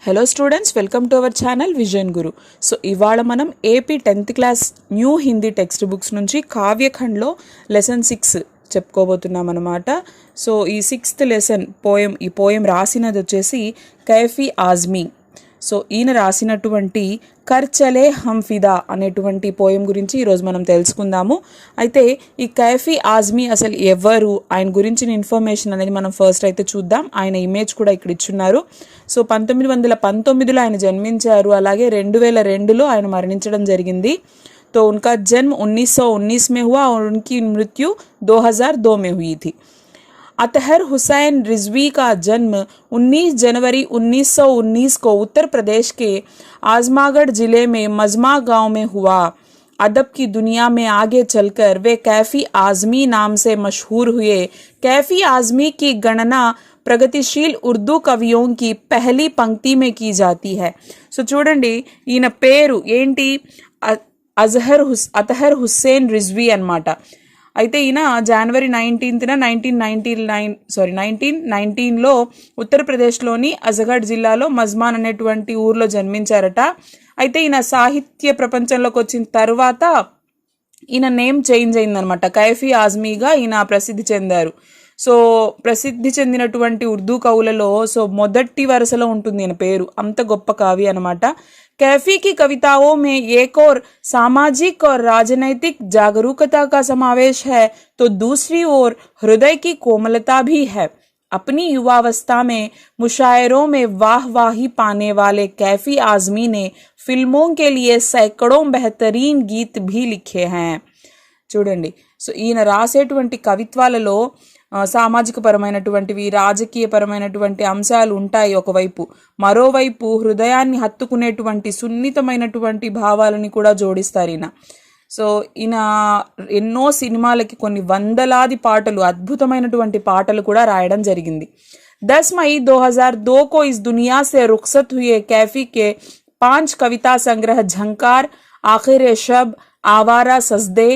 Hello students, welcome to our channel vision Guru. So ఇవాళ మనం AP 10th class new Hindi text books నుంచి కావ్యఖండ్లో lesson 6 చెప్పుకోబోతున్నాం అనమాట. So ఈ 6th lesson ఈ poem రాసినది వచ్చేసి కైఫీ ఆజ్మీ. సో ఈయన రాసినటువంటి కర్ చలే హమ్ ఫిదా అనేటువంటి పోయం గురించి ఈరోజు మనం తెలుసుకుందాము. అయితే ఈ కైఫీ ఆజ్మీ అసలు ఎవరు, ఆయన గురించిన ఇన్ఫర్మేషన్ అనేది మనం ఫస్ట్ అయితే చూద్దాం. ఆయన ఇమేజ్ కూడా ఇక్కడ ఇచ్చున్నారు. సో 1919లో ఆయన జన్మించారు, అలాగే 2002లో ఆయన మరణించడం జరిగింది. तो उनका जन्म 1919 में हुआ और उनकी मृत्यु 2002 में हुई थी. अतहर हुसैन रिजवी का जन्म 19 जनवरी 1919 को उत्तर प्रदेश के आजमागढ़ जिले में मजमा गांव में हुआ. अदब की दुनिया में आगे चलकर वे कैफी आजमी नाम से मशहूर हुए. कैफी आजमी की गणना प्रगतिशील उर्दू कवियों की पहली पंक्ति में की जाती है. సో చూడండి, ఈయన పేరు ఏంటి? అతహర్ హుస్సేన్ రిజ్వీ అన్నమాట. అయితే ఈయన జనవరి 19న 1919లో ఉత్తరప్రదేశ్లోని అజగఢ్ జిల్లాలో మజ్మాన్ అనేటువంటి ఊర్లో జన్మించారట. అయితే ఈయన సాహిత్య ప్రపంచంలోకి వచ్చిన తర్వాత ఈయన నేమ్ చేంజ్ అయిందనమాట. కైఫీ ఆజ్మీగా ఈయన ప్రసిద్ధి చెందారు. సో ప్రసిద్ధి చెందినటువంటి ఉర్దూ కవులలో మొదటి వరుసలో ఉంటుంది ఈయన పేరు. అంత గొప్ప కవి అనమాట. कैफी की कविताओं में एक और सामाजिक और राजनैतिक जागरूकता का समावेश है, तो दूसरी ओर हृदय की कोमलता भी है. अपनी युवावस्था में मुशायरों में वाहवाही पाने वाले कैफी आजमी ने फिल्मों के लिए सैकड़ों बेहतरीन गीत भी लिखे हैं. చూడండి, సో ఈయన రాసేటువంటి కవిత్వాలలో సామాజిక పరమైనటువంటివి, రాజకీయ పరమైనటువంటి అంశాలు ఉంటాయి ఒకవైపు, మరోవైపు హృదయాన్ని హత్తుకునేటువంటి సున్నితమైనటువంటి భావాలని కూడా జోడిస్తారు ఈయన. సో ఈయన ఎన్నో సినిమాలకి కొన్ని వందలాది పాటలు, అద్భుతమైనటువంటి పాటలు కూడా రాయడం జరిగింది. 10 मई 2002 को इस दुनिया से रुखसत हुए कैफी के 5 कविता संग्रह झंकार, आखिर शब, आवारा सजदे,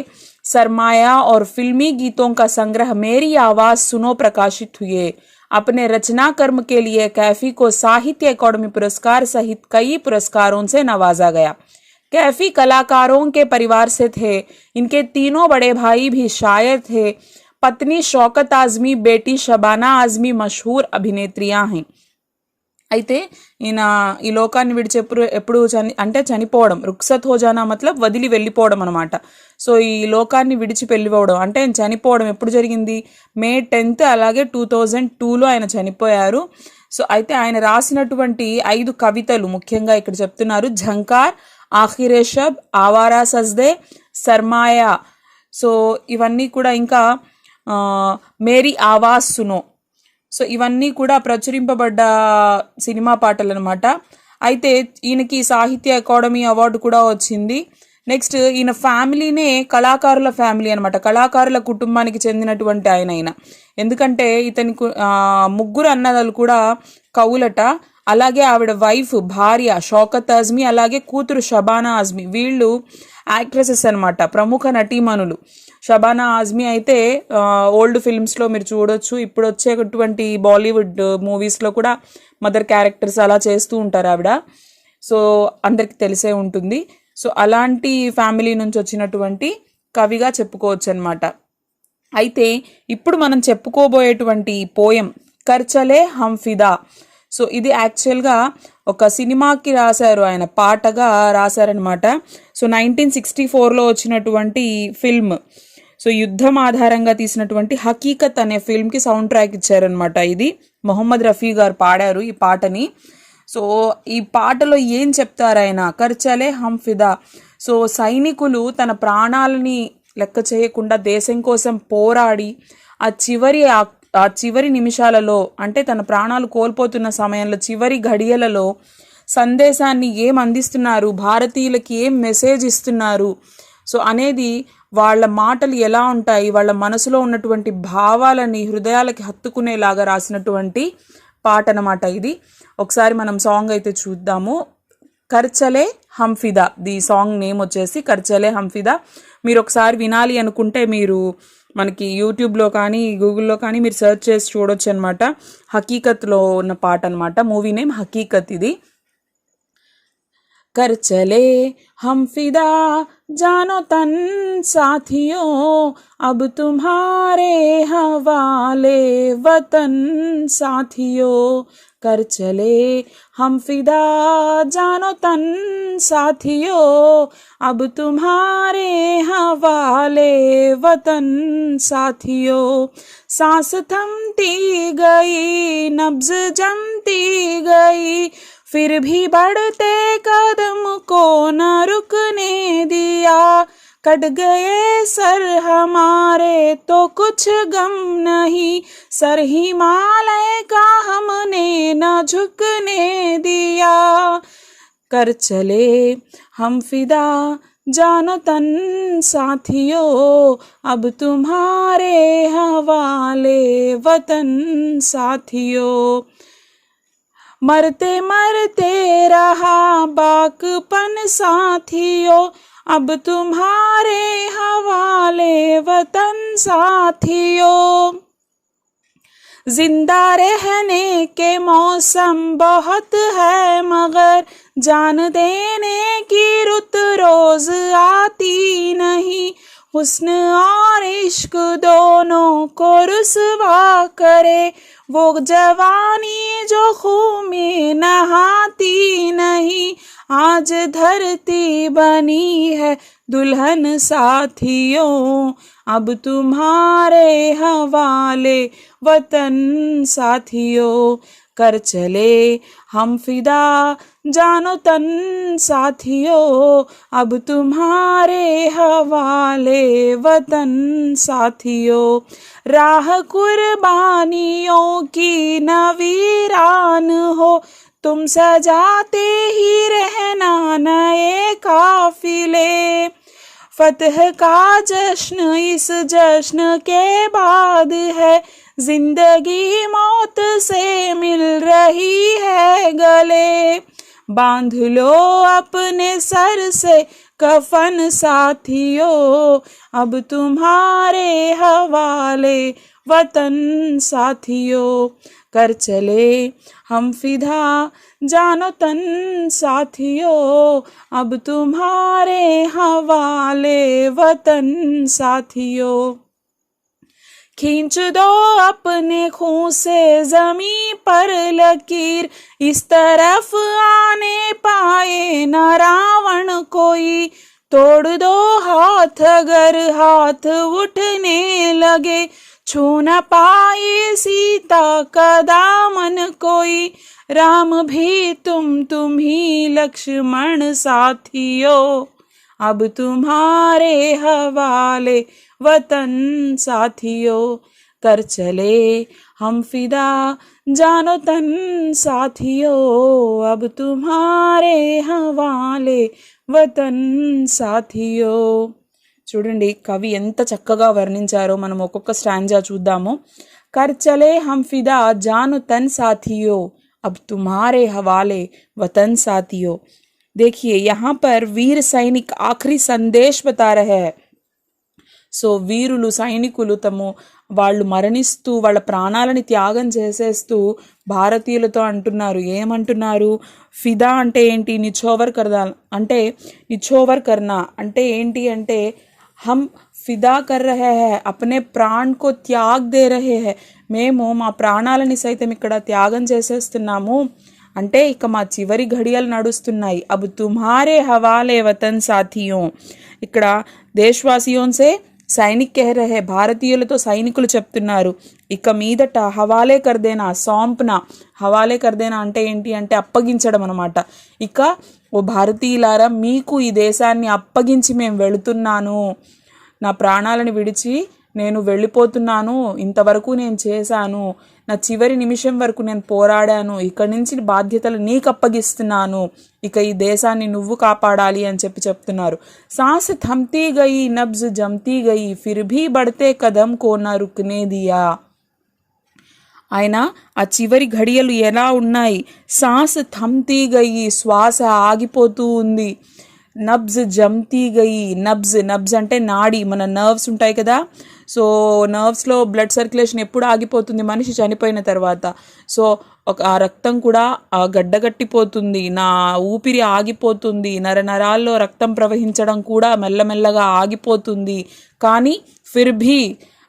सरमाया और फिल्मी गीतों का संग्रह मेरी आवाज सुनो प्रकाशित हुए. अपने रचना कर्म के लिए कैफी को साहित्य अकादमी पुरस्कार सहित कई पुरस्कारों से नवाजा गया. कैफी कलाकारों के परिवार से थे. इनके तीनों बड़े भाई भी शायर थे. पत्नी शौकत आजमी, बेटी शबाना आजमी मशहूर अभिनेत्रियां हैं. అయితే ఈయన ఈ లోకాన్ని విడిచి ఎప్పుడు చనిపోవడం, రుక్సత్ హో జానా మతలబ్ వదిలి వెళ్ళిపోవడం అనమాట. సో ఈ లోకాన్ని విడిచి వెళ్ళిపోవడం అంటే చనిపోవడం ఎప్పుడు జరిగింది? మే 10th, అలాగే 2002లో ఆయన చనిపోయారు. సో అయితే ఆయన రాసినటువంటి 5 కవితలు ముఖ్యంగా ఇక్కడ చెప్తున్నారు. ఝంకార్, ఆఖిరే షబ్, ఆవారా సజ్దే, సర్మాయా. సో ఇవన్నీ కూడా, ఇంకా మేరీ ఆవాజ్ సునో. సో ఇవన్నీ కూడా ప్రచురింపబడ్డ సినిమా పాటలు అనమాట. అయితే ఈయనకి సాహిత్య అకాడమీ అవార్డు కూడా వచ్చింది. నెక్స్ట్ ఈయన ఫ్యామిలీనే కళాకారుల ఫ్యామిలీ అనమాట. కళాకారుల కుటుంబానికి చెందినటువంటి ఆయన. ఎందుకంటే ఇతనికి 3 అన్నదలు కూడా కవులట. అలాగే ఆవిడ వైఫ్, భార్య షౌకత్ ఆజ్మీ, అలాగే కూతురు షబానా ఆజ్మీ, వీళ్ళు యాక్ట్రెసెస్ అనమాట, ప్రముఖ నటీమణులు. షబానా ఆజ్మీ అయితే ఓల్డ్ ఫిల్మ్స్లో మీరు చూడొచ్చు. ఇప్పుడు వచ్చేటువంటి బాలీవుడ్ మూవీస్లో కూడా మదర్ క్యారెక్టర్స్ అలా చేస్తూ ఉంటారు ఆవిడ. సో అందరికి తెలిసే ఉంటుంది. సో అలాంటి ఫ్యామిలీ నుంచి వచ్చినటువంటి కవిగా చెప్పుకోవచ్చు అనమాట. అయితే ఇప్పుడు మనం చెప్పుకోబోయేటువంటి పోయం కర్ చలే హమ్ ఫిదా. సో ఇది యాక్చువల్గా ఒక సినిమాకి రాశారు, ఆయన పాటగా రాశారనమాట. సో 1964లో వచ్చినటువంటి ఫిల్మ్, సో యుద్ధం ఆధారంగా తీసినటువంటి హకీకత్ అనే ఫిల్మ్కి సౌండ్ ట్రాక్ ఇచ్చారనమాట. ఇది మొహమ్మద్ రఫీ గారు పాడారు ఈ పాటని. సో ఈ పాటలో ఏం చెప్తారు ఆయన? కర్ చలే హమ్ ఫిదా. సో సైనికులు తన ప్రాణాలని లెక్క చేయకుండా దేశం కోసం పోరాడి ఆ చివరి నిమిషాలలో, అంటే తన ప్రాణాలు కోల్పోతున్న సమయంలో, చివరి ఘడియలలో సందేశాన్ని ఏం అందిస్తున్నారు, భారతీయులకి ఏం మెసేజ్ ఇస్తున్నారు, సో అనేది వాళ్ళ మాటలు ఎలా ఉంటాయి, వాళ్ళ మనసులో ఉన్నటువంటి భావాలని హృదయాలకి హత్తుకునేలాగా రాసినటువంటి పాట అన్నమాట ఇది. ఒకసారి మనం సాంగ్ అయితే చూద్దాము. కర్ చలే హమ్ ఫిదా, ది సాంగ్ నేమ్ వచ్చేసి కర్ చలే హమ్ ఫిదా. మీరు ఒకసారి వినాలి అనుకుంటే మీరు మనకి యూట్యూబ్లో కానీ గూగుల్లో కానీ మీరు సెర్చ్ చేసి చూడొచ్చు అనమాట. హకీకత్లో ఉన్న పాట అనమాట. మూవీ నేమ్ హకీకత్ ఇది. कर चले हम फिदा जानो तन साथियों, अब तुम्हारे हवाले वतन साथियों। कर चले हम फिदा जानो तन साथियों, अब तुम्हारे हवाले वतन साथियों। सांस थमती गई, नब्ज जमती गई, फिर भी बढ़ते कदम को न रुकने दिया। कट गए सर हमारे तो कुछ गम नहीं, सर हिमालय का हमने न झुकने दिया। कर चले हम फिदा जानो तन साथियों, अब तुम्हारे हवाले वतन साथियों। मरते मरते रहा बाकपन साथियों, अब तुम्हारे हवाले वतन साथियों। जिंदा रहने के मौसम बहुत है, मगर जान देने की रुत रोज आती नहीं। हुस्न और इश्क दोनों को रुसवा करे, वो जवानी जो खून में नहाती नहीं। आज धरती बनी है दुल्हन साथियों, अब तुम्हारे हवाले वतन साथियों। कर चले हम फिदा जानो तन साथियों, अब तुम्हारे हवाले वतन साथियों। राह कुर्बानियों की न वीरान हो, तुम सजाते ही रहना नए काफिले। फतह का जश्न इस जश्न के बाद है, जिंदगी मौत से मिल रही है गले। बांध लो अपने सर से कफन साथियों, अब तुम्हारे हवाले वतन साथियों। कर चले हम फिदा जानो तन साथियों, अब तुम्हारे हवाले वतन साथियों। खींच दो अपने खून से जमी पर लकीर, इस तरफ आने पाए न रावण कोई। तोड़ दो हाथ अगर हाथ उठने लगे, छू न पाए सीता का दामन कोई। राम भी तुम ही लक्ष्मण साथियों, अब तुम्हारे हवाले वतन साथियों। कर चले हम फिदा जानो तन साथियों, अब तुम्हारे हवाले వతన్ సాథియో. చూడండి కవి ఎంత చక్కగా వర్ణించారో. మనం ఒక్కొక్క స్టాంజా చూద్దాము. कर चले हम फिदा जानो तन साथियों, अब तुम्हारे हवाले वतन साथियों. देखिए यहाँ पर वीर सैनिक आखिरी संदेश बता रहे हैं. సో వీరులు సైనికులు వాళ్ళు మరణిస్తూ వాళ్ళ ప్రాణాలని త్యాగం చేసేస్తూ భారతీయులతో అంటున్నారు. ఏమంటున్నారు? ఫిదా అంటే ఏంటి? నిచోవర్ కర్దా అంటే నిచోవర్ కర్నా అంటే ఏంటి అంటే हम ఫిదా కర్ రహే హై, అప్నే ప్రాణ్ కో త్యాగ్ దే రహే హై. మేము మా ప్రాణాలని సైతం ఇక్కడ త్యాగం చేసేస్తున్నాము. అంటే ఇక మా చివరి ఘడియలు నడుస్తున్నాయి. అబ్ తుమ్హారే హవాలే వతన్ సాథియోं. ఇక్కడ దేశవాసియోన్సే సైనిక్ కహ రహే, భారతీయులతో సైనికులు చెప్తున్నారు. ఇక మీదట హవాలే కర్దేనా, సౌంప్నా. హవాలే కర్దేనా అంటే ఏంటి అంటే అప్పగించడం అనమాట. ఇక ఓ భారతీయులారా, మీకు ఈ దేశాన్ని అప్పగించి మేము వెళుతున్నాను, నా ప్రాణాలను విడిచి నేను వెళ్ళిపోతున్నాను, ఇంతవరకు నేను చేశాను, నా చివరి నిమిషం వరకు నేను పోరాడాను, ఇక్కడి నుంచి బాధ్యతలు నీకు అప్పగిస్తున్నాను, ఇక ఈ దేశాన్ని నువ్వు కాపాడాలి అని చెప్తున్నారు. సాస్ థమ్తీ గయి నబ్జ్ జమ్తీ గయి ఫిర్ భీ బడ్తే కదం కో నా రుక్నే దియా. ఆయన ఆ చివరి ఘడియలు ఎలా ఉన్నాయి? సాస్ థమ్తీ గయి, శ్వాస ఆగిపోతూ ఉంది. నబ్జ్ జమ్తీ గయి, నబ్జ్ అంటే నాడి, మన నర్వ్స్ ఉంటాయి కదా. సో నర్వ్స్లో బ్లడ్ సర్క్యులేషన్ ఎప్పుడు ఆగిపోతుంది? మనిషి చనిపోయిన తర్వాత. సో ఆ రక్తం కూడా గడ్డగట్టిపోతుంది, నా ఊపిరి ఆగిపోతుంది, నరాల్లో రక్తం ప్రవహించడం కూడా మెల్లమెల్లగా ఆగిపోతుంది. కానీ ఫిర్ భీ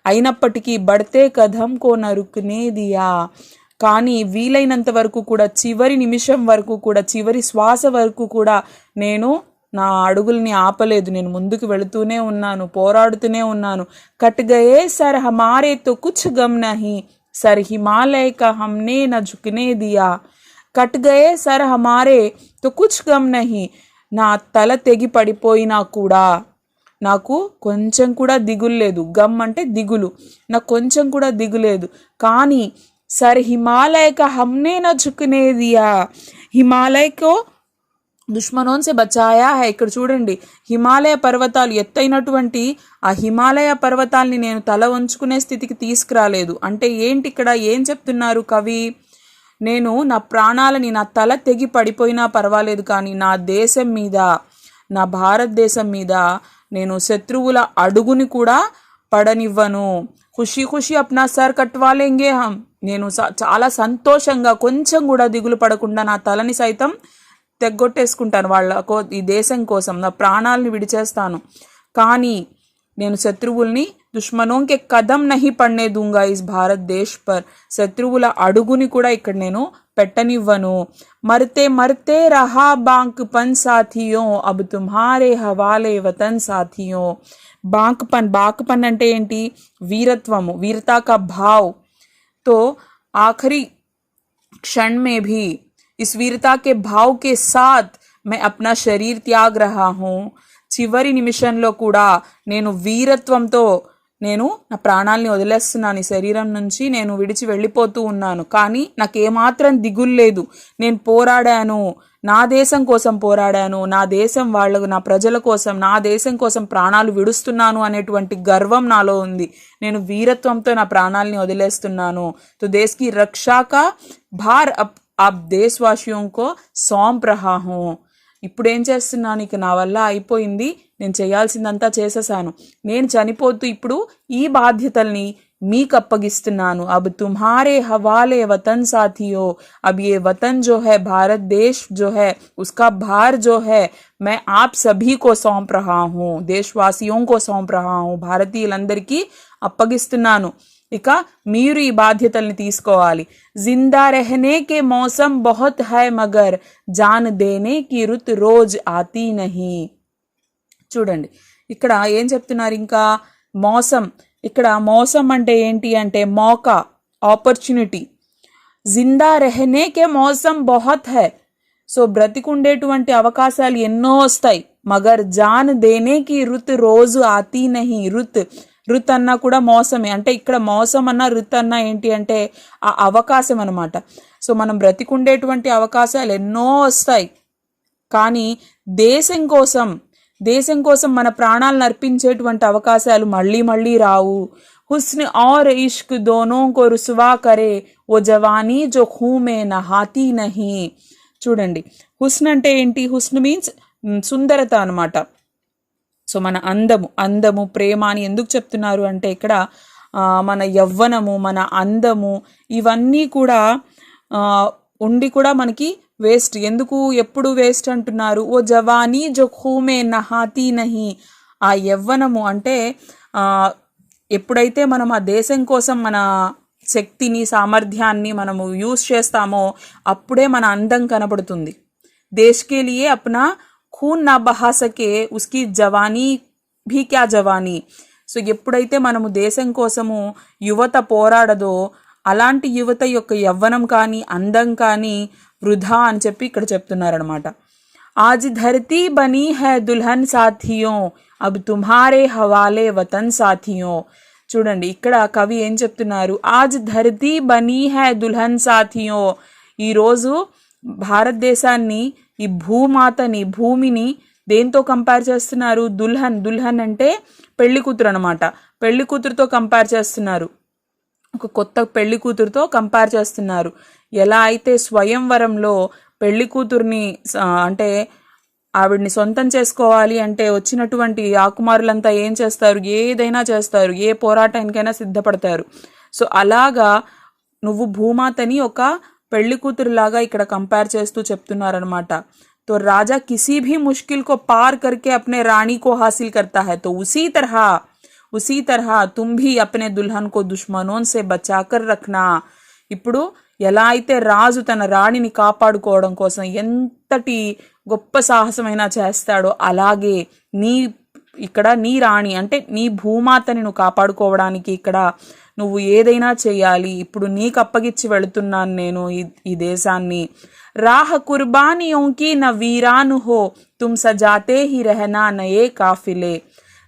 అయినప్పటికీ బడ్తే కదం కో నరుకునే దియా, కానీ వీలైనంత వరకు కూడా, చివరి నిమిషం వరకు కూడా, చివరి శ్వాస వరకు కూడా నేను నా అడుగుల్ని ఆపలేదు. నేను ముందుకు వెళుతూనే ఉన్నాను, పోరాడుతూనే ఉన్నాను. కట్ గయే సర్ హమారే తో కుచ్ గమ్ నహీ, సర్ హిమాలయ కా హమ్నే న ఝుకనే దియా. కట్ గయే సర్ హమారే తో కుచ్ గమ్ నహీ, నా తల తెగి పడిపోయినా కూడా నాకు కొంచెం కూడా దిగులు లేదు. గమ్ అంటే దిగులు, నాకు కొంచెం కూడా దిగులేదు. కానీ సర్ హిమాలయ కా హమ్నే న ఝుకనే దియా, హిమాలయకో దుష్మనోన్ సే బచాయా హై. ఇక్కడ చూడండి, హిమాలయ పర్వతాలు, ఎత్తైనటువంటి ఆ హిమాలయ పర్వతాల్ని నేను తల వంచుకునే స్థితికి తీసుకురాలేదు. అంటే ఏంటి, ఇక్కడ ఏం చెప్తున్నారు కవి? నేను నా ప్రాణాలని, నా తల తెగి పడిపోయినా పర్వాలేదు, కానీ నా దేశం మీద, నా భారతదేశం మీద నేను శత్రువుల అడుగుని కూడా పడనివ్వను. ఖుషి ఖుషి అప్నా సర్ కట్వాలేంగే హం, నేను చాలా సంతోషంగా, కొంచెం కూడా దిగులు పడకుండా నా తలని సైతం తెగ్గొట్టేసుకుంటాను ఈ దేశం కోసం, నా ప్రాణాలని విడిచేస్తాను. కానీ నేను శత్రువుల్ని, దుష్మనోంకే కదం నహి పడనే దూంగా ఇస్ భారత్ దేశ్ పర్, శత్రువుల అడుగుని కూడా ఇక్కడ నేను పెట్టనివ్వను. మర్తే మర్తే రహా బాంక్ పన్ సాథియో, అబ్ తుమ్హారే హవాలే వతన్ సాథియో. బాంక్ పన్ అంటే ఏంటి? వీరత్వము, వీరతా కా భావ్. तो आखिरी क्षण में भी इस वीरता के भाव के साथ मैं अपना शरीर त्याग रहा हूँ. చివరి నిమిషంలో కూడా నేను వీరత్వంతో నేను నా ప్రాణాలని వదిలేస్తున్నాను. ఈ శరీరం నుంచి నేను విడిచి వెళ్ళిపోతూ ఉన్నాను. కానీ నాకేమాత్రం దిగులు లేదు. నేను పోరాడాను, నా దేశం కోసం పోరాడాను, నా దేశం వాళ్ళకు, నా ప్రజల కోసం, నా దేశం కోసం ప్రాణాలు విడుస్తున్నాను అనేటువంటి గర్వం నాలో ఉంది. నేను వీరత్వంతో నా ప్రాణాలని వదిలేస్తున్నాను. తో దేశ్ కి రక్షా కా భార్ అబ్ దేశవాసియోం కో సౌంప్ రహా హూ. ఇప్పుడు ఏం చేస్తున్నాను? ఇక నా వల్ల అయిపోయింది, నేను చేయాల్సిందంతా చేసేసాను. నేను చనిపోతూ ఇప్పుడు ఈ బాధ్యతల్ని మీకు అప్పగిస్తున్నాను. अब तुम्हारे हवाले वतन साथियों, अब ये वतन जो है, भारत देश जो है, उसका भार जो है मैं आप सभी को सौंप रहा हूँ, देशवासियों को सौंप रहा हूँ, భారతీయులందరికీ అప్పగిస్తున్నాను. ఇక మీరు ఈ బాధ్యతల్ని తీసుకోవాలి. జిందా रहने के मौसम बहुत है मगर जान देने की रुत रोज आती नहीं. చూడండి ఇక్కడ ఏం చెప్తున్నారు? ఇంకా మోసం, ఇక్కడ మోసం అంటే ఏంటి అంటే మౌకా, ఆపర్చునిటీ. జిందా రెహనే కే మౌసం బహుత్ హై, సో బ్రతికుండేటువంటి అవకాశాలు ఎన్నో వస్తాయి. మగర్ జాన్ దేనే కి రుత్ రోజు ఆతీ నహి. రుత్ అన్నా కూడా మోసమే. అంటే ఇక్కడ మోసం అన్నా రుత్ అన్నా ఏంటి అంటే ఆ అవకాశం అన్నమాట. సో మనం బ్రతికుండేటువంటి అవకాశాలు ఎన్నో వస్తాయి, కానీ దేశం కోసం మన ప్రాణాలను అర్పించేటువంటి అవకాశాలు మళ్ళీ మళ్ళీ రావు. హుస్న్ ఔర్ ఇష్క్ దోనో కో రుస్వా కరే ఓ జవానీ జో ఖూ మే నహాతీ నహీ. చూడండి, అంటే ఏంటి? హుస్న్ మీన్స్ సుందరత అనమాట. సో మన అందము ప్రేమ అని ఎందుకు చెప్తున్నారు అంటే ఇక్కడ మన యవ్వనము, మన అందము, ఇవన్నీ కూడా ఉండి కూడా మనకి వేస్ట్. ఎందుకు ఎప్పుడు వేస్ట్ అంటున్నారు? ఓ జవానీ జో ఖూమే నహాతీ నహి. ఆ యవ్వనము అంటే ఎప్పుడైతే మనం ఆ దేశం కోసం మన శక్తిని, సామర్థ్యాన్ని మనము యూజ్ చేస్తామో అప్పుడే మన అందం కనబడుతుంది. దేశ్ కే లియే అప్నా ఖూన్ నా బహా సకే ఉస్కి జవానీ భీ క్యా జవానీ. సో ఎప్పుడైతే మనము దేశం కోసము యువత పోరాడదో అలాంటి యువత యొక్క యవ్వనం కానీ అందం కానీ వృధా అని చెప్పి ఇక్కడ చెప్తున్నారనమాట. ఆజ్ ధరతీ బనీ హై దుల్హన్ సాథియో, అబ్ తుమ్హారే హవాలే వతన్ సాథియో. చూడండి ఇక్కడ కవి ఏం చెప్తున్నారు? ఆజ్ ధరతీ బనీ హై దుల్హన్ సాథియో. ఈరోజు భారతదేశాన్ని, ఈ భూమాతని, భూమిని దేంతో కంపేర్ చేస్తున్నారు? దుల్హన్ అంటే పెళ్లి కూతురు అనమాట. పెళ్లి కూతురుతో కంపేర్ చేస్తున్నారు, ఒక కొత్త పెళ్లి కూతురుతో కంపేర్ చేస్తున్నారు. ఎలా అయితే స్వయంవరంలో పెళ్లి కూతుర్ని అంటే ఆవిడ్ని సొంతం చేసుకోవాలి అంటే వచ్చినటువంటి రాకుమారులంతా ఏం చేస్తారు, ఏదైనా చేస్తారు, ఏ పోరాటానికైనా సిద్ధపడతారు. సో అలాగా నువ్వు భూమాతని ఒక పెళ్లి కూతురులాగా ఇక్కడ కంపేర్ చేస్తూ చెప్తున్నారనమాట. तो राजा किसी भी मुश्किल को पार करके अपने रानी को हासिल करता है, तो उसी तरह तुम भी अपने दुल्हन को दुश्मनों से बचाकर रखना. ఇప్పుడు ఎలా అయితే రాజు తన రాణిని కాపాడుకోవడం కోసం ఎంతటి గొప్ప సాహసమైనా చేస్తాడో, అలాగే నీ రాణి అంటే నీ భూమాతని నువ్వు కాపాడుకోవడానికి ఇక్కడ నువ్వు ఏదైనా చేయాలి. ఇప్పుడు నీకు అప్పగిచ్చి వెళుతున్నాను నేను ఈ దేశాన్ని. राह कुर्बानियों की न वीरान हो, तुम सजाते ही रहना नए काफिले.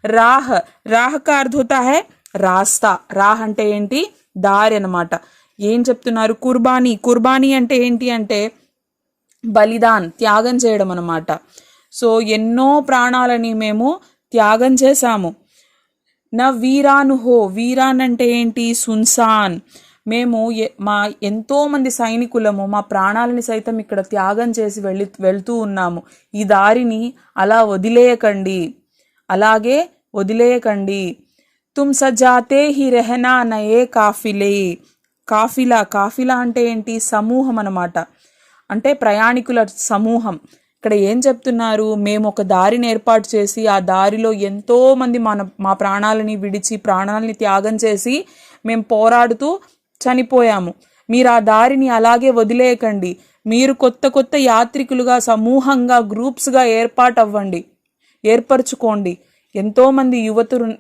రాహ్ का अर्थ होता है రాస్తా. రాహ్ అంటే ఏంటి, దారి అన్నమాట. ఏం చెప్తున్నారు, కుర్బానీ అంటే ఏంటి అంటే బలిదాన్, త్యాగం చేయడం అన్నమాట. సో ఎన్నో ప్రాణాలని మేము త్యాగం చేశాము. నా వీరాను హో, వీరాన్ అంటే ఏంటి, సున్సాన్. మేము మా ఎంతోమంది సైనికులము మా ప్రాణాలని సైతం ఇక్కడ త్యాగం చేసి వెళ్తూ ఉన్నాము. ఈ దారిని అలాగే వదిలేయకండి. తుమ్ సజాతే హి రెహనా నయే కాఫిలే. కాఫిలా అంటే ఏంటి, సమూహం అన్నమాట. అంటే ప్రయాణికుల సమూహం. ఇక్కడ ఏం చెప్తున్నారు, మేము ఒక దారిని ఏర్పాటు చేసి ఆ దారిలో ఎంతో మంది మా ప్రాణాలని విడిచి ప్రాణాలని త్యాగం చేసి మేము పోరాడుతూ చనిపోయాము. మీరు ఆ దారిని అలాగే వదిలేయకండి. మీరు కొత్త యాత్రికులుగా సమూహంగా గ్రూప్స్గా ఏర్పరచుకోండి. ఎంతోమంది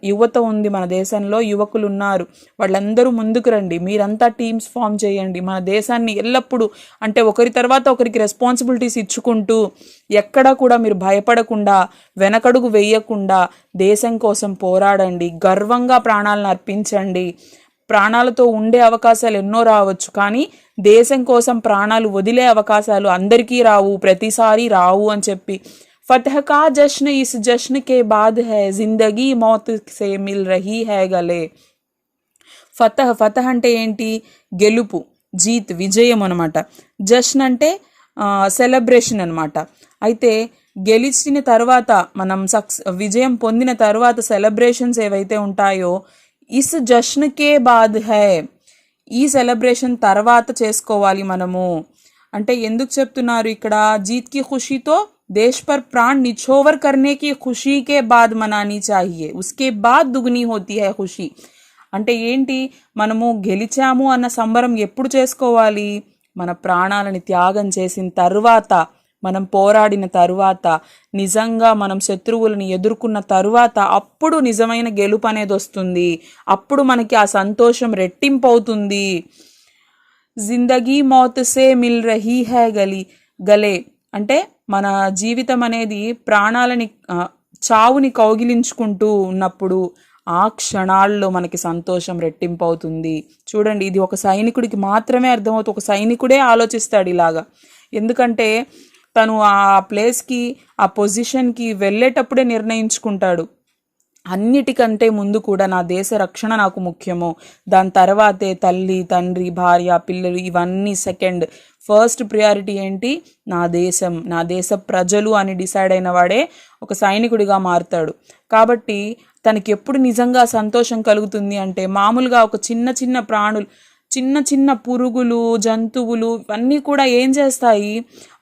యువత ఉంది మన దేశంలో, యువకులు ఉన్నారు. వాళ్ళందరూ ముందుకు రండి. మీరంతా టీమ్స్ ఫామ్ చేయండి. మన దేశాన్ని ఎల్లప్పుడూ అంటే ఒకరి తర్వాత ఒకరికి రెస్పాన్సిబిలిటీస్ ఇచ్చుకుంటూ ఎక్కడా కూడా మీరు భయపడకుండా వెనకడుగు వేయకుండా దేశం కోసం పోరాడండి. గర్వంగా ప్రాణాలను అర్పించండి. ప్రాణాలతో ఉండే అవకాశాలు ఎన్నో రావచ్చు, కానీ దేశం కోసం ప్రాణాలు వదిలే అవకాశాలు అందరికీ రావు, ప్రతిసారి రావు అని చెప్పి फतह का जश्न इस जश्न के बाद है, जिंदगी मौत से मिल रही है गले. ఫతహ్ అంటే ఏంటి, గెలుపు, జీత్, విజయం అనమాట. జశ్న్ అంటే సెలబ్రేషన్ అనమాట. అయితే గెలిచిన తర్వాత మనం విజయం పొందిన తర్వాత సెలబ్రేషన్స్ ఏవైతే ఉంటాయో ఇస్ జశ్న్ కే బాద్ హై, ఈ సెలబ్రేషన్ తర్వాత చేసుకోవాలి మనము. అంటే ఎందుకు చెప్తున్నారు ఇక్కడ, జీత్ కి ఖుషీతో देश पर प्राण निछोवर करने की खुशी के बाद मनानी चाहिए, उसके बाद दुगनी होती है खुशी. అంటే ఏంటి, మనము గెలిచాము అన్న సంబరం ఎప్పుడు చేసుకోవాలి, మన ప్రాణాలని త్యాగం చేసిన తరువాత, మనం పోరాడిన తరువాత, నిజంగా మనం శత్రువులను ఎదుర్కొన్న తరువాత అప్పుడు నిజమైన గెలుపు అనేది వస్తుంది. అప్పుడు మనకి ఆ సంతోషం రెట్టింపు అవుతుంది. జిందగీ మౌత్ సే మిల్ రహీ హై గలే అంటే మన జీవితం అనేది ప్రాణాలని చావుని కౌగిలించుకుంటూ ఉన్నప్పుడు ఆ క్షణాల్లో మనకి సంతోషం రెట్టింపు అవుతుంది. చూడండి, ఇది ఒక సైనికుడికి మాత్రమే అర్థమవుతుంది. ఒక సైనికుడే ఆలోచిస్తాడు ఇలాగా. ఎందుకంటే తను ఆ ప్లేస్కి, ఆ పొజిషన్కి వెళ్ళేటప్పుడే నిర్ణయించుకుంటాడు, అన్నిటికంటే ముందు కూడా నా దేశ రక్షణ నాకు ముఖ్యము, దాని తర్వాతే తల్లి, తండ్రి, భార్య, పిల్లలు, ఇవన్నీ సెకండ్. ఫస్ట్ ప్రియారిటీ ఏంటి, నా దేశం, నా దేశ ప్రజలు అని డిసైడ్ అయిన వాడే ఒక సైనికుడిగా మారుతాడు. కాబట్టి తనకి ఎప్పుడు నిజంగా సంతోషం కలుగుతుంది అంటే, మామూలుగా ఒక చిన్న ప్రాణులు, చిన్న పురుగులు, జంతువులు ఇవన్నీ కూడా ఏం చేస్తాయి,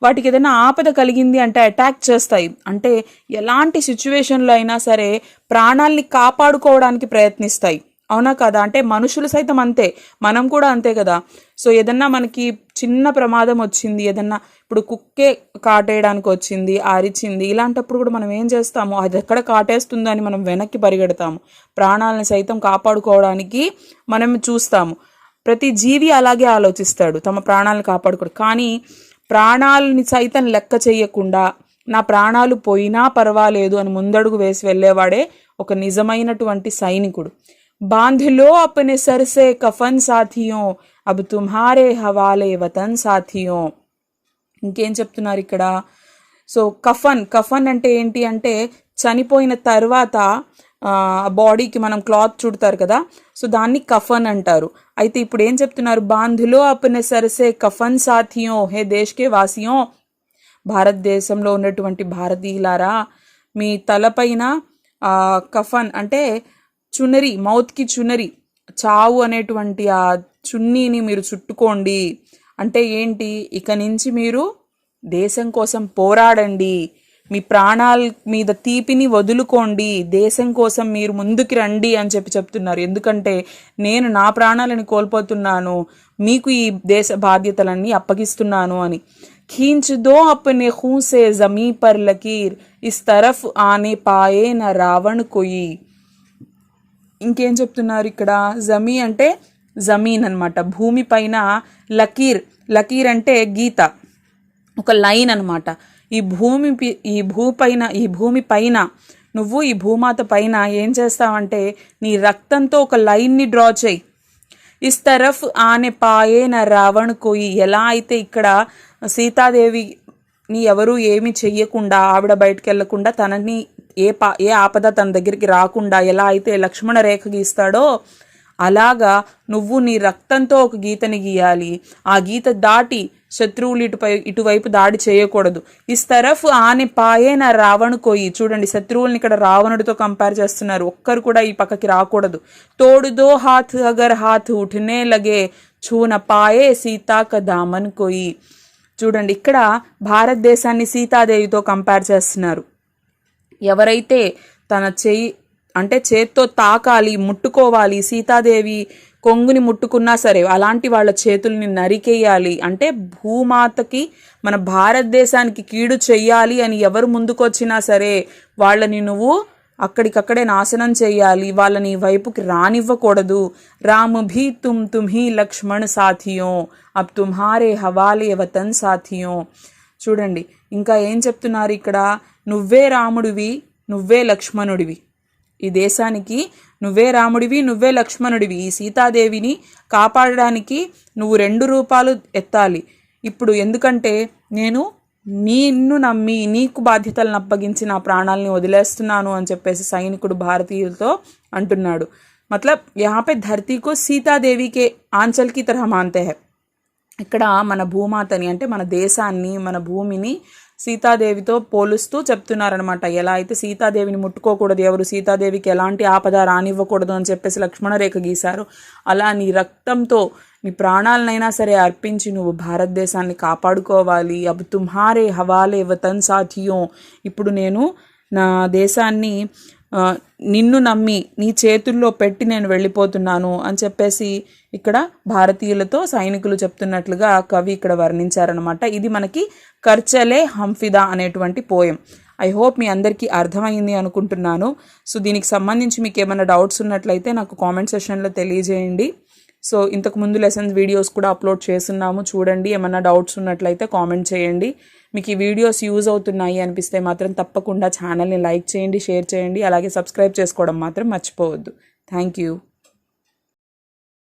వాటికి ఏదైనా ఆపద కలిగింది అంటే అటాక్ చేస్తాయి. అంటే ఎలాంటి సిచ్యువేషన్లో అయినా సరే ప్రాణాల్ని కాపాడుకోవడానికి ప్రయత్నిస్తాయి, అవునా కదా? అంటే మనుషులు సైతం అంతే, మనం కూడా అంతే కదా. సో ఏదన్నా మనకి చిన్న ప్రమాదం వచ్చింది, ఏదన్నా ఇప్పుడు కుక్కే కాటేయడానికి వచ్చింది, అరిచింది, ఇలాంటప్పుడు కూడా మనం ఏం చేస్తాము, అది ఎక్కడ కాటేస్తుందో అని మనం వెనక్కి పరిగెడతాము. ప్రాణాలను సైతం కాపాడుకోవడానికి మనం చూస్తాము. ప్రతి జీవి అలాగే ఆలోచిస్తాడు, తమ ప్రాణాలను కాపాడుకోడు. కానీ ప్రాణాలని సైతం లెక్క చేయకుండా నా ప్రాణాలు పోయినా పర్వాలేదు అని ముందడుగు వేసి వెళ్ళేవాడే ఒక నిజమైనటువంటి సైనికుడు. బాంధిలో అప్నే సర్ సే కఫన్ సాథియో, అబ్ తుమ్హారే హవాలే వతన్ సాథియో. ఇంకేం చెప్తున్నారు ఇక్కడ? సో కఫన్ అంటే ఏంటి అంటే, చనిపోయిన తర్వాత బాడీకి మనం క్లాత్ చుడతారు కదా, సో దాన్ని కఫన్ అంటారు. అయితే ఇప్పుడు ఏం చెప్తున్నారు, బాంధిలో అప్నే సర్ సే కఫన్ సాథియో హే దేశ్ కే వాసియో, భారతదేశంలో ఉన్నటువంటి భారతీయులారా, మీ తలపైన కఫన్ అంటే చునరి, మౌత్కి చునరి, చావు అనేటువంటి ఆ చున్నీని మీరు చుట్టుకోండి. అంటే ఏంటి, ఇక నుంచి మీరు దేశం కోసం పోరాడండి, మీ ప్రాణాల మీద తీపిని వదులుకోండి, దేశం కోసం మీరు ముందుకు రండి అని చెప్తున్నారు. ఎందుకంటే నేను నా ప్రాణాలను కోల్పోతున్నాను, మీకు ఈ దేశ బాధ్యతలన్నీ అప్పగిస్తున్నాను అని. ఖీంచ్ దో అప్నే ఖూన్ సే జమీ పర్ లకీర్, ఇస్ తరఫ్ ఆనే పాయే నా రావణ్ కొయి. ఇంకేం చెప్తున్నారు ఇక్కడ, జమీ అంటే జమీన్ అనమాట, భూమి పైన, లకీర్, లకీర్ అంటే గీత, ఒక లైన్ అనమాట. ఈ భూమి పైన నువ్వు ఈ భూమాత పైన ఏం చేస్తావంటే నీ రక్తంతో ఒక లైన్ని డ్రా చేయి. ఇస్ తరఫ్ ఆనే పాయే నా రావణ్ కోయి. ఎలా అయితే ఇక్కడ సీతాదేవిని ఎవరు ఏమి చెయ్యకుండా, ఆవిడ బయటకు వెళ్లకుండా, తనని ఏ ఆపద తన దగ్గరికి రాకుండా ఎలా అయితే లక్ష్మణ రేఖ గీస్తాడో అలాగా నువ్వు నీ రక్తంతో ఒక గీతని గీయాలి. ఆ గీత దాటి శత్రువులు ఇటువైపు దాడి చేయకూడదు. ఇస్ తరఫ్ ఆనే పాయే నా రావణ్ కోయి. చూడండి, శత్రువుల్ని ఇక్కడ రావణుడితో కంపేర్ చేస్తున్నారు. ఒక్కరు కూడా ఈ పక్కకి రాకూడదు. తోడు దో హాత్ అగర్ హాత్ ఉఠనే లగే ఛూన పాయే సీతా క దామన్ కోయి. చూడండి, ఇక్కడ భారతదేశాన్ని సీతాదేవితో కంపేర్ చేస్తున్నారు. ఎవరైతే తన చేత్తో తాకాలి, ముట్టుకోవాలి, సీతాదేవి కొంగుని ముట్టుకున్నా సరే అలాంటి వాళ్ళ చేతుల్ని నరికేయాలి. అంటే భూమాతకి, మన భారతదేశానికి కీడు చెయ్యాలి అని ఎవరు ముందుకొచ్చినా సరే వాళ్ళని నువ్వు అక్కడికక్కడే నాశనం చెయ్యాలి, వాళ్ళని వైపుకి రానివ్వకూడదు. రామ్ భీ తుమ్హీ లక్ష్మణ్ సాథియో, అబ్ తుమ్హారే హవాలే వతన్ సాథియో. చూడండి, ఇంకా ఏం చెప్తున్నారు ఇక్కడ, నువ్వే రాముడివి, నువ్వే లక్ష్మణుడివి, ఈ దేశానికి నువ్వే రాముడివి, నువ్వే లక్ష్మణుడివి. ఈ సీతాదేవిని కాపాడడానికి నువ్వు 2 రూపాలు ఎత్తాలి ఇప్పుడు. ఎందుకంటే నేను నిన్ను నమ్మి నీకు బాధ్యతలను అప్పగించి నా ప్రాణాలని వదిలేస్తున్నాను అని చెప్పేసి సైనికుడు భారతీయులతో అంటున్నాడు. మతలబ్ యహా పే ధర్తీ కో సీతాదేవికే ఆంచల్ కి తరహ మాన్తే హై. ఇక్కడ మన భూమాతని అంటే మన దేశాన్ని, మన భూమిని సీతాదేవితో పోలుస్తూ చెప్తున్నారనమాట. ఎలా అయితే సీతాదేవిని ముట్టుకోకూడదు, ఎవరు సీతాదేవికి ఎలాంటి ఆపద రానివ్వకూడదు అని చెప్పేసి లక్ష్మణ రేఖ గీశారు, అలా నీ రక్తంతో నీ ప్రాణాలనైనా సరే అర్పించి నువ్వు భారతదేశాన్ని కాపాడుకోవాలి. అబ్ తుమ్హారే హవాలే వతన్ సాథియో. ఇప్పుడు నేను నా దేశాన్ని నిన్ను నమ్మి నీ చేతుల్లో పెట్టి నేను వెళ్ళిపోతున్నాను అని చెప్పేసి ఇక్కడ భారతీయులతో సైనికులు చెప్తున్నట్లుగా కవి ఇక్కడ వర్ణించారనమాట. ఇది మనకి కర్చలే హంఫిదా అనేటువంటి పోయం. ఐ హోప్ మీ అందరికీ అర్థమైంది అనుకుంటున్నాను. సో దీనికి సంబంధించి మీకు ఏమైనా డౌట్స్ ఉన్నట్లయితే నాకు కామెంట్ సెషన్లో తెలియజేయండి. సో ఇంతకు ముందు లెసన్స్ వీడియోస్ కూడా అప్లోడ్ చేస్తున్నాము, చూడండి. ఏమైనా డౌట్స్ ఉన్నట్లయితే కామెంట్ చేయండి. మీకు ఈ వీడియోస్ యూజ్ అవుతున్నాయి అనిపిస్తే మాత్రం తప్పకుండా ఛానల్ని లైక్ చేయండి, షేర్ చేయండి, అలాగే సబ్స్క్రైబ్ చేసుకోవడం మాత్రం మర్చిపోవద్దు. Thank you.